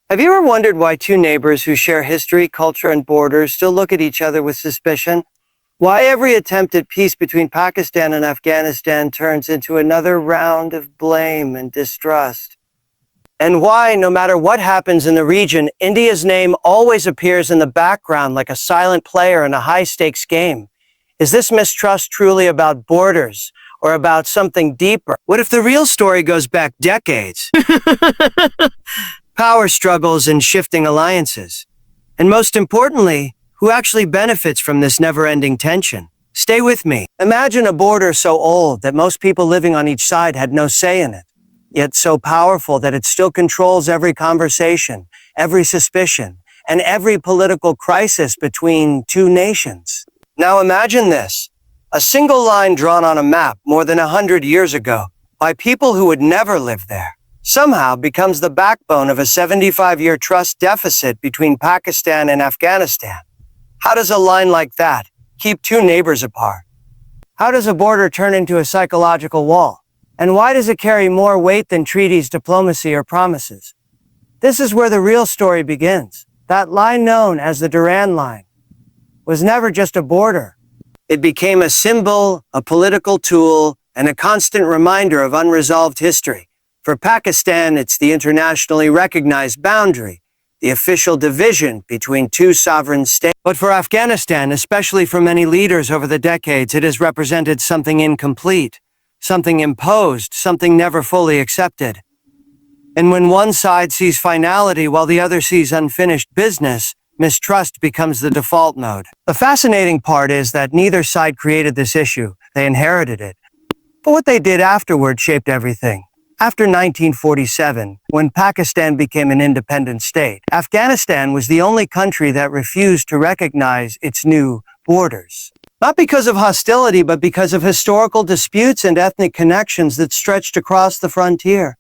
Have you ever wondered why two neighbors who share history, culture, and borders still look at each other with suspicion? Why every attempt at peace between Pakistan and Afghanistan turns into another round of blame and distrust? And why, no matter what happens in the region, India's name always appears in the background like a silent player in a high-stakes game? Is this mistrust truly about borders or about something deeper? What if the real story goes back decades? Power struggles and shifting alliances. And most importantly, who actually benefits from this never-ending tension? Stay with me. Imagine a border so old that most people living on each side had no say in it, yet so powerful that it still controls every conversation, every suspicion, and every political crisis between two nations. Now imagine this. A single line drawn on a map more than 100 years ago by people who would never live there somehow becomes the backbone of a 75-year trust deficit between Pakistan and Afghanistan. How does a line like that keep two neighbors apart? How does a border turn into a psychological wall? And why does it carry more weight than treaties, diplomacy, or promises? This is where the real story begins. That line known as the Durand line was never just a border. It became a symbol, a political tool, and a constant reminder of unresolved history. For Pakistan, it's the internationally recognized boundary, the official division between two sovereign states. But for Afghanistan, especially for many leaders over the decades, it has represented something incomplete, something imposed, something never fully accepted. And when one side sees finality while the other sees unfinished business, mistrust becomes the default mode. The fascinating part is that neither side created this issue, they inherited it. But what they did afterward shaped everything. After 1947, when Pakistan became an independent state, Afghanistan was the only country that refused to recognize its new borders. Not because of hostility, but because of historical disputes and ethnic connections that stretched across the frontier.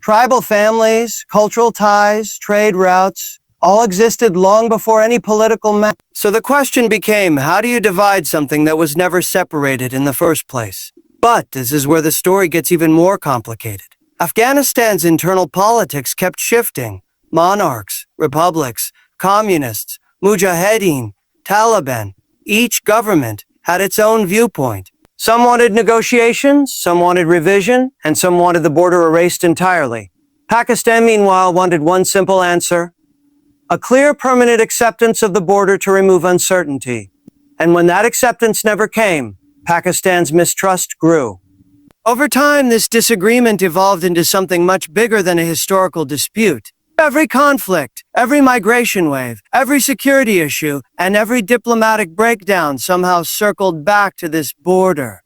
Tribal families, cultural ties, trade routes, all existed long before any political map. So the question became, how do you divide something that was never separated in the first place? But this is where the story gets even more complicated. Afghanistan's internal politics kept shifting. Monarchs, republics, communists, mujahideen, Taliban. Each government had its own viewpoint. Some wanted negotiations, some wanted revision, and some wanted the border erased entirely. Pakistan, meanwhile, wanted one simple answer: a clear, permanent acceptance of the border to remove uncertainty. And when that acceptance never came, Pakistan's mistrust grew. Over time, this disagreement evolved into something much bigger than a historical dispute. Every conflict, every migration wave, every security issue, and every diplomatic breakdown somehow circled back to this border.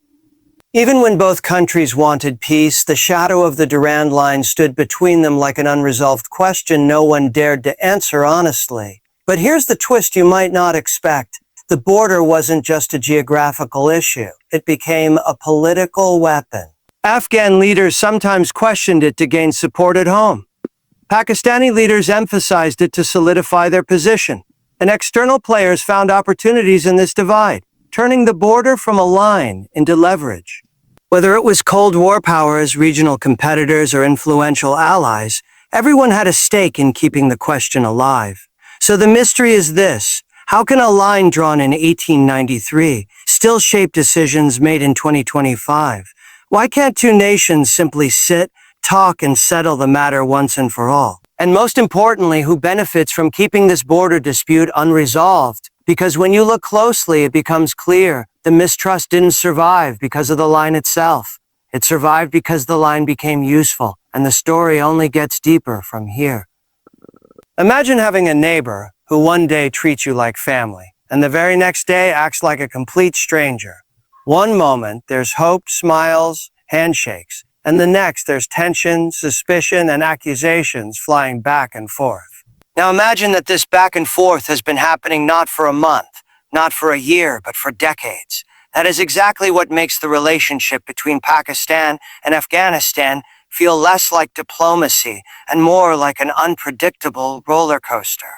Even when both countries wanted peace, the shadow of the Durand line stood between them like an unresolved question no one dared to answer honestly. But here's the twist you might not expect. The border wasn't just a geographical issue. It became a political weapon. Afghan leaders sometimes questioned it to gain support at home. Pakistani leaders emphasized it to solidify their position. And external players found opportunities in this divide, turning the border from a line into leverage. Whether it was Cold War powers, regional competitors, or influential allies, everyone had a stake in keeping the question alive. So the mystery is this: how can a line drawn in 1893 still shape decisions made in 2025? Why can't two nations simply sit, talk, and settle the matter once and for all? And most importantly, who benefits from keeping this border dispute unresolved? Because when you look closely, it becomes clear the mistrust didn't survive because of the line itself. It survived because the line became useful, and the story only gets deeper from here. Imagine having a neighbor who one day treats you like family, and the very next day acts like a complete stranger. One moment, there's hope, smiles, handshakes, and the next, there's tension, suspicion, and accusations flying back and forth. Now imagine that this back and forth has been happening not for a month, not for a year, but for decades. That is exactly what makes the relationship between Pakistan and Afghanistan feel less like diplomacy and more like an unpredictable roller coaster.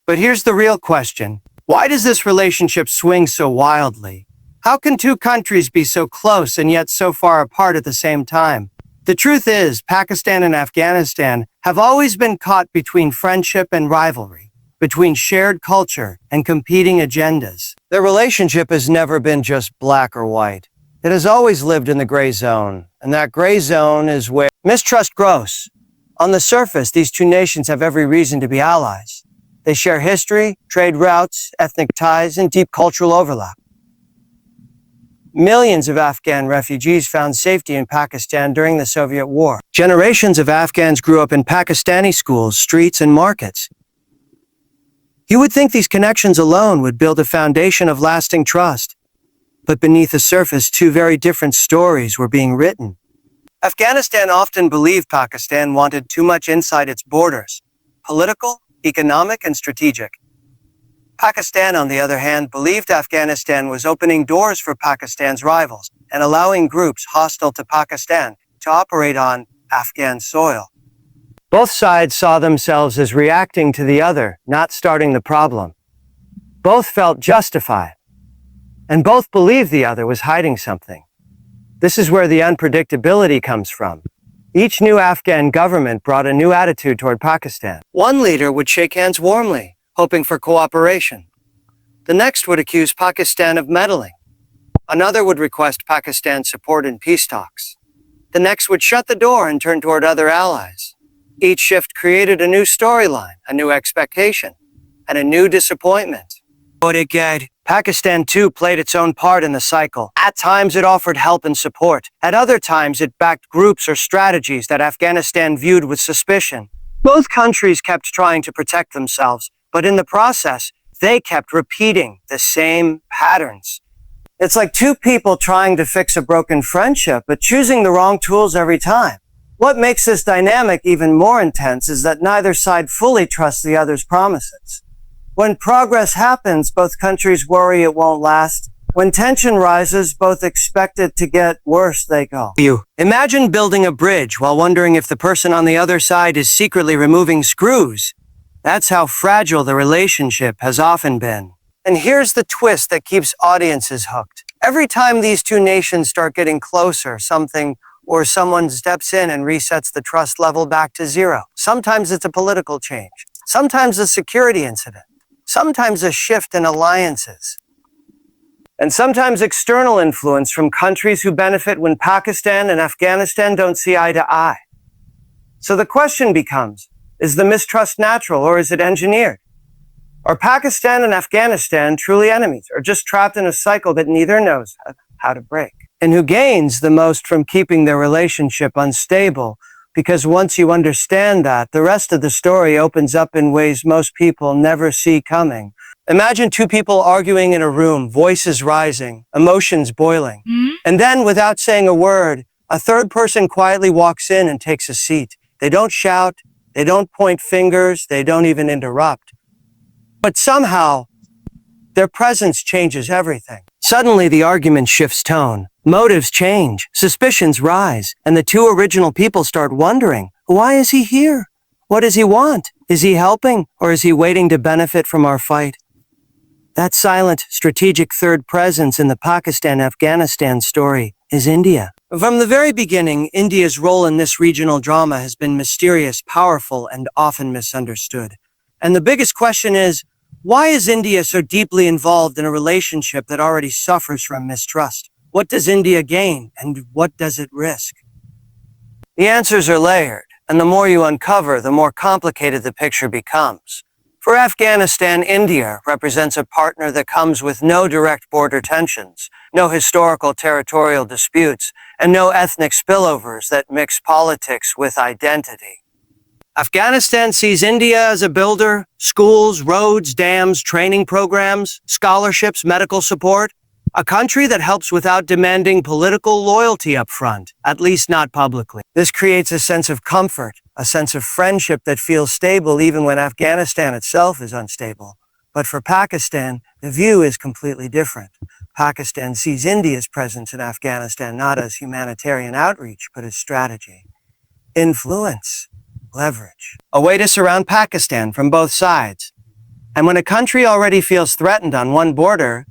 But here's the real question. Why does this relationship swing so wildly? How can two countries be so close and yet so far apart at the same time? The truth is, Pakistan and Afghanistan have always been caught between friendship and rivalry, between shared culture and competing agendas. Their relationship has never been just black or white. It has always lived in the gray zone, and that gray zone is where mistrust grows. On the surface, these two nations have every reason to be allies. They share history, trade routes, ethnic ties, and deep cultural overlap. Millions of Afghan refugees found safety in Pakistan during the Soviet War. Generations of Afghans grew up in Pakistani schools, streets, and markets. You would think these connections alone would build a foundation of lasting trust. But beneath the surface, two very different stories were being written. Afghanistan often believed Pakistan wanted too much inside its borders, political, economic, and strategic. Pakistan, on the other hand, believed Afghanistan was opening doors for Pakistan's rivals and allowing groups hostile to Pakistan to operate on Afghan soil. Both sides saw themselves as reacting to the other, not starting the problem. Both felt justified, and both believed the other was hiding something. This is where the unpredictability comes from. Each new Afghan government brought a new attitude toward Pakistan. One leader would shake hands warmly, hoping for cooperation. The next would accuse Pakistan of meddling. Another would request Pakistan's support in peace talks. The next would shut the door and turn toward other allies. Each shift created a new storyline, a new expectation, and a new disappointment. Pakistan too played its own part in the cycle. At times it offered help and support. At other times it backed groups or strategies that Afghanistan viewed with suspicion. Both countries kept trying to protect themselves, but in the process, they kept repeating the same patterns. It's like two people trying to fix a broken friendship, but choosing the wrong tools every time. What makes this dynamic even more intense is that neither side fully trusts the other's promises. When progress happens, both countries worry it won't last. When tension rises, both expect it to get worse, they go. Imagine building a bridge while wondering if the person on the other side is secretly removing screws. That's how fragile the relationship has often been. And here's the twist that keeps audiences hooked. Every time these two nations start getting closer, something or someone steps in and resets the trust level back to zero. Sometimes it's a political change. Sometimes a security incident. Sometimes a shift in alliances. And sometimes external influence from countries who benefit when Pakistan and Afghanistan don't see eye to eye. So the question becomes, is the mistrust natural or is it engineered? Are Pakistan and Afghanistan truly enemies or just trapped in a cycle that neither knows how to break? And who gains the most from keeping their relationship unstable? Because once you understand that, the rest of the story opens up in ways most people never see coming. Imagine two people arguing in a room, voices rising, emotions boiling. And then, without saying a word, a third person quietly walks in and takes a seat. They don't shout, they don't point fingers, they don't even interrupt. But somehow, their presence changes everything. Suddenly, the argument shifts tone. Motives change, suspicions rise, and the two original people start wondering, why is he here? What does he want? Is he helping, or is he waiting to benefit from our fight? That silent, strategic third presence in the Pakistan-Afghanistan story is India. From the very beginning, India's role in this regional drama has been mysterious, powerful, and often misunderstood. And the biggest question is, why is India so deeply involved in a relationship that already suffers from mistrust? What does India gain, and what does it risk? The answers are layered, and the more you uncover, the more complicated the picture becomes. For Afghanistan, India represents a partner that comes with no direct border tensions, no historical territorial disputes, and no ethnic spillovers that mix politics with identity. Afghanistan sees India as a builder: schools, roads, dams, training programs, scholarships, medical support. A country that helps without demanding political loyalty up front, at least not publicly. This creates a sense of comfort, a sense of friendship that feels stable even when Afghanistan itself is unstable. But for Pakistan, the view is completely different. Pakistan sees India's presence in Afghanistan not as humanitarian outreach, but as strategy, influence, leverage, a way to surround Pakistan from both sides. And when a country already feels threatened on one border,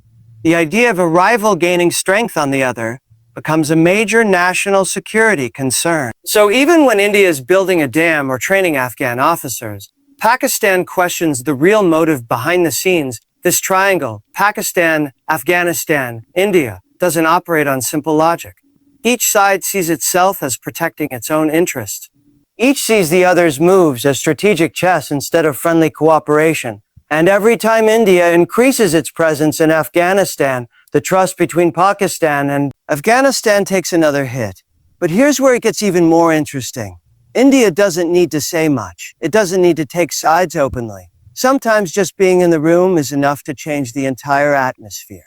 the idea of a rival gaining strength on the other becomes a major national security concern. So even when India is building a dam or training Afghan officers, Pakistan questions the real motive behind the scenes. This triangle, Pakistan, Afghanistan, India, doesn't operate on simple logic. Each side sees itself as protecting its own interests. Each sees the other's moves as strategic chess instead of friendly cooperation. And every time India increases its presence in Afghanistan, the trust between Pakistan and Afghanistan takes another hit. But here's where it gets even more interesting. India doesn't need to say much. It doesn't need to take sides openly. Sometimes just being in the room is enough to change the entire atmosphere.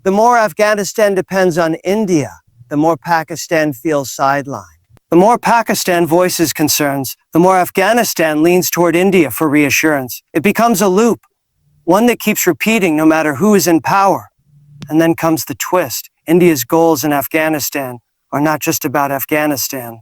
The more Afghanistan depends on India, the more Pakistan feels sidelined. The more Pakistan voices concerns, the more Afghanistan leans toward India for reassurance. It becomes a loop, one that keeps repeating no matter who is in power. And then comes the twist. India's goals in Afghanistan are not just about Afghanistan.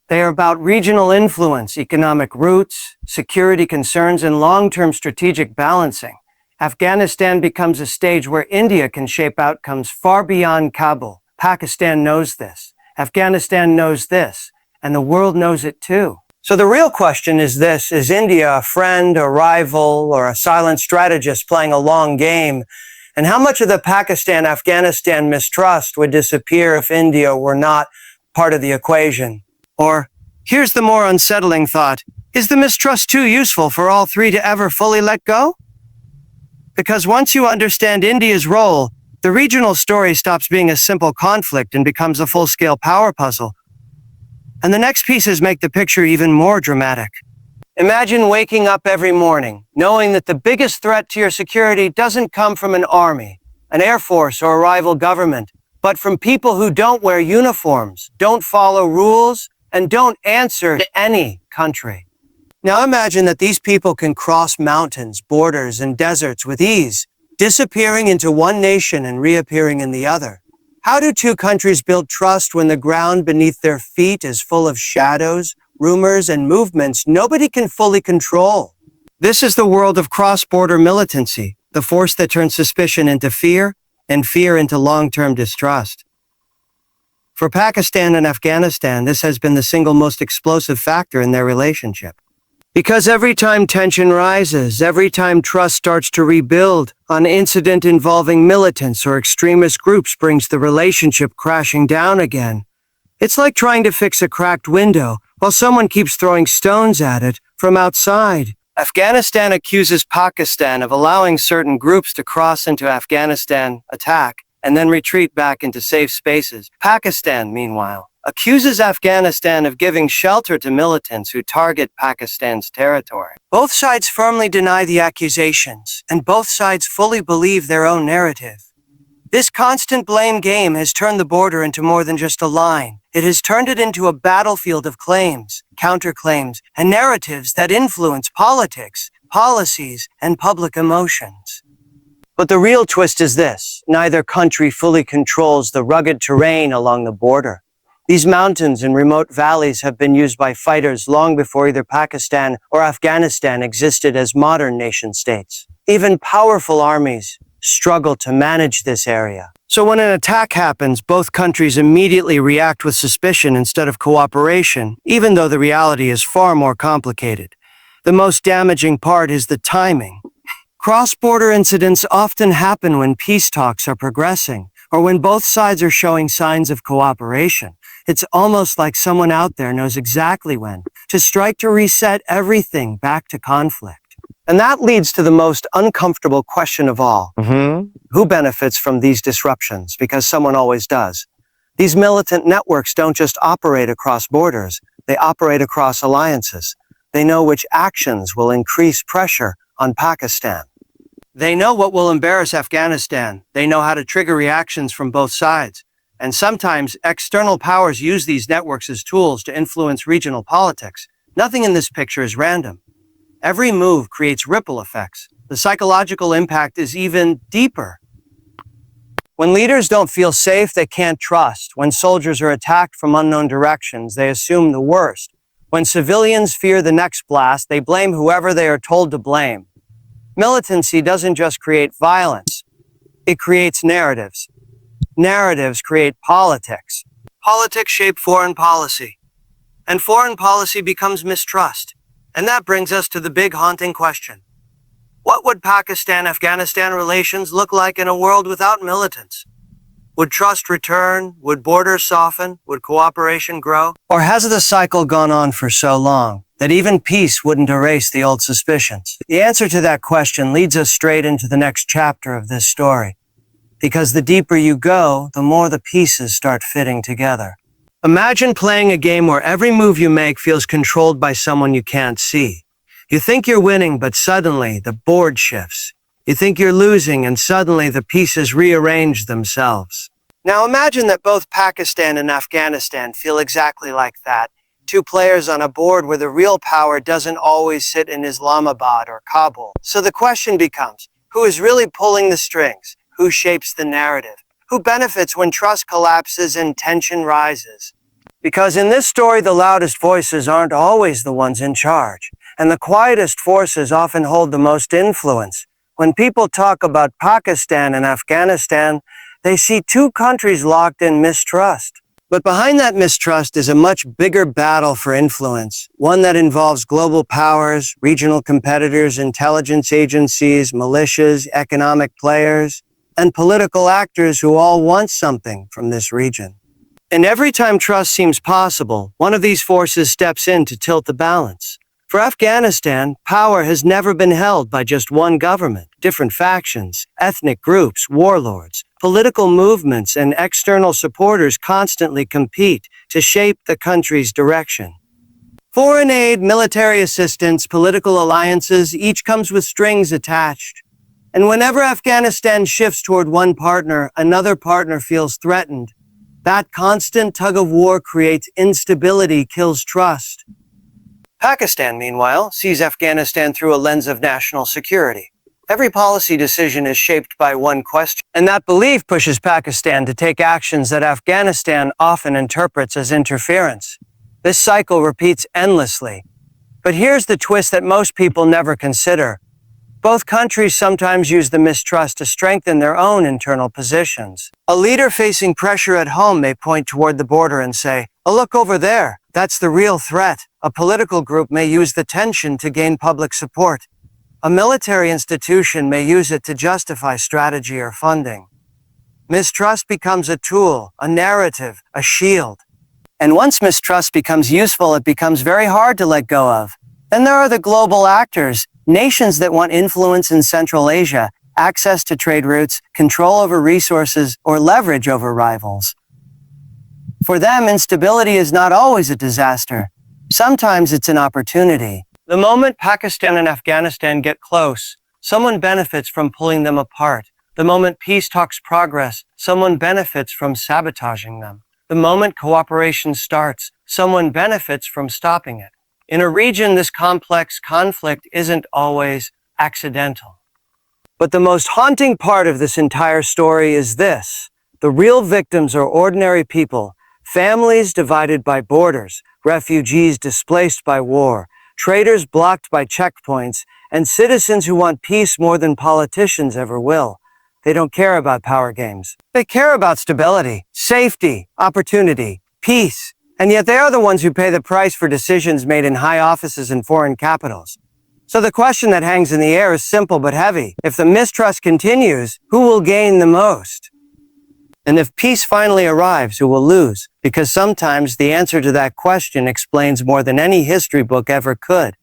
They are about regional influence, economic roots, security concerns, and long-term strategic balancing. Afghanistan becomes a stage where India can shape outcomes far beyond Kabul. Pakistan knows this. Afghanistan knows this. And the world knows it too. So the real question is this: is India a friend, a rival, or a silent strategist playing a long game? And how much of the Pakistan-Afghanistan mistrust would disappear if India were not part of the equation? Or, here's the more unsettling thought: is the mistrust too useful for all three to ever fully let go? Because once you understand India's role, the regional story stops being a simple conflict and becomes a full-scale power puzzle. And the next pieces make the picture even more dramatic. Imagine waking up every morning, knowing that the biggest threat to your security doesn't come from an army, an air force, or a rival government, but from people who don't wear uniforms, don't follow rules, and don't answer to any country. Now imagine that these people can cross mountains, borders, and deserts with ease, disappearing into one nation and reappearing in the other. How do two countries build trust when the ground beneath their feet is full of shadows, rumors, and movements nobody can fully control? This is the world of cross-border militancy, the force that turns suspicion into fear and fear into long-term distrust. For Pakistan and Afghanistan, this has been the single most explosive factor in their relationship. Because every time tension rises, every time trust starts to rebuild, an incident involving militants or extremist groups brings the relationship crashing down again. It's like trying to fix a cracked window while someone keeps throwing stones at it from outside. Afghanistan accuses Pakistan of allowing certain groups to cross into Afghanistan, attack, and then retreat back into safe spaces. Pakistan, meanwhile, accuses Afghanistan of giving shelter to militants who target Pakistan's territory. Both sides firmly deny the accusations, and both sides fully believe their own narrative. This constant blame game has turned the border into more than just a line. It has turned it into a battlefield of claims, counterclaims, and narratives that influence politics, policies, and public emotions. But the real twist is this: neither country fully controls the rugged terrain along the border. These mountains and remote valleys have been used by fighters long before either Pakistan or Afghanistan existed as modern nation-states. Even powerful armies struggle to manage this area. So when an attack happens, both countries immediately react with suspicion instead of cooperation, even though the reality is far more complicated. The most damaging part is the timing. Cross-border incidents often happen when peace talks are progressing, or when both sides are showing signs of cooperation. It's almost like someone out there knows exactly when to strike to reset everything back to conflict. And that leads to the most uncomfortable question of all. Who benefits from these disruptions? Because someone always does. These militant networks don't just operate across borders, they operate across alliances. They know which actions will increase pressure on Pakistan. They know what will embarrass Afghanistan. They know how to trigger reactions from both sides. And sometimes external powers use these networks as tools to influence regional politics. Nothing in this picture is random. Every move creates ripple effects. The psychological impact is even deeper. When leaders don't feel safe, they can't trust. When soldiers are attacked from unknown directions, they assume the worst. When civilians fear the next blast, they blame whoever they are told to blame. Militancy doesn't just create violence, it creates narratives. Narratives create politics. Politics shape foreign policy. And foreign policy becomes mistrust. And that brings us to the big haunting question. What would Pakistan-Afghanistan relations look like in a world without militants? Would trust return? Would borders soften? Would cooperation grow? Or has the cycle gone on for so long that even peace wouldn't erase the old suspicions? The answer to that question leads us straight into the next chapter of this story. Because the deeper you go, the more the pieces start fitting together. Imagine playing a game where every move you make feels controlled by someone you can't see. You think you're winning, but suddenly the board shifts. You think you're losing, and suddenly the pieces rearrange themselves. Now imagine that both Pakistan and Afghanistan feel exactly like that. Two players on a board where the real power doesn't always sit in Islamabad or Kabul. So the question becomes, who is really pulling the strings? Who shapes the narrative? Who benefits when trust collapses and tension rises? Because in this story, the loudest voices aren't always the ones in charge. And the quietest forces often hold the most influence. When people talk about Pakistan and Afghanistan, they see two countries locked in mistrust. But behind that mistrust is a much bigger battle for influence, one that involves global powers, regional competitors, intelligence agencies, militias, economic players, and political actors who all want something from this region. And every time trust seems possible, one of these forces steps in to tilt the balance. For Afghanistan, power has never been held by just one government. Different factions, ethnic groups, warlords, political movements, and external supporters constantly compete to shape the country's direction. Foreign aid, military assistance, political alliances, each comes with strings attached. And whenever Afghanistan shifts toward one partner, another partner feels threatened. That constant tug of war creates instability, kills trust. Pakistan, meanwhile, sees Afghanistan through a lens of national security. Every policy decision is shaped by one question, and that belief pushes Pakistan to take actions that Afghanistan often interprets as interference. This cycle repeats endlessly. But here's the twist that most people never consider. Both countries sometimes use the mistrust to strengthen their own internal positions. A leader facing pressure at home may point toward the border and say, "Oh, look over there. That's the real threat." A political group may use the tension to gain public support. A military institution may use it to justify strategy or funding. Mistrust becomes a tool, a narrative, a shield. And once mistrust becomes useful, it becomes very hard to let go of. Then there are the global actors, nations that want influence in Central Asia, access to trade routes, control over resources, or leverage over rivals. For them, instability is not always a disaster. Sometimes it's an opportunity. The moment Pakistan and Afghanistan get close, someone benefits from pulling them apart. The moment peace talks progress, someone benefits from sabotaging them. The moment cooperation starts, someone benefits from stopping it. In a region this complex, conflict isn't always accidental. But the most haunting part of this entire story is this. The real victims are ordinary people, families divided by borders, refugees displaced by war, traders blocked by checkpoints, and citizens who want peace more than politicians ever will. They don't care about power games. They care about stability, safety, opportunity, peace. And yet they are the ones who pay the price for decisions made in high offices in foreign capitals. So the question that hangs in the air is simple but heavy. If the mistrust continues, who will gain the most? And if peace finally arrives, who will lose? Because sometimes the answer to that question explains more than any history book ever could.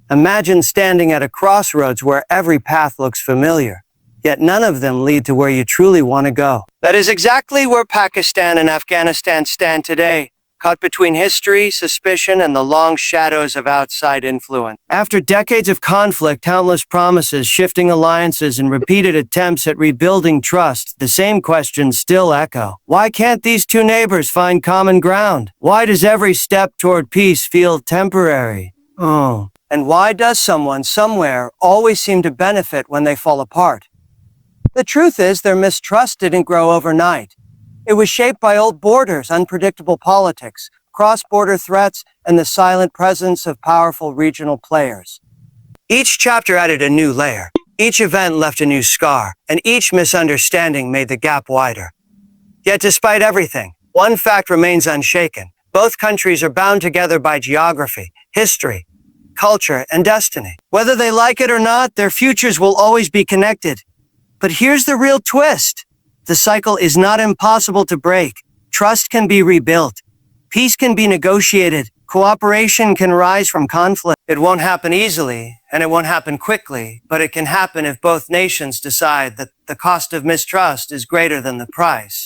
Imagine standing at a crossroads where every path looks familiar, yet none of them lead to where you truly want to go. That is exactly where Pakistan and Afghanistan stand today, caught between history, suspicion, and the long shadows of outside influence. After decades of conflict, countless promises, shifting alliances, and repeated attempts at rebuilding trust, the same questions still echo. Why can't these two neighbors find common ground? Why does every step toward peace feel temporary? And why does someone somewhere always seem to benefit when they fall apart? The truth is, their mistrust didn't grow overnight. It was shaped by old borders, unpredictable politics, cross-border threats, and the silent presence of powerful regional players. Each chapter added a new layer. Each event left a new scar, and each misunderstanding made the gap wider. Yet despite everything, one fact remains unshaken. Both countries are bound together by geography, history, culture, and destiny. Whether they like it or not, their futures will always be connected. But here's the real twist. The cycle is not impossible to break. Trust can be rebuilt. Peace can be negotiated. Cooperation can rise from conflict. It won't happen easily, and it won't happen quickly, but it can happen if both nations decide that the cost of mistrust is greater than the price.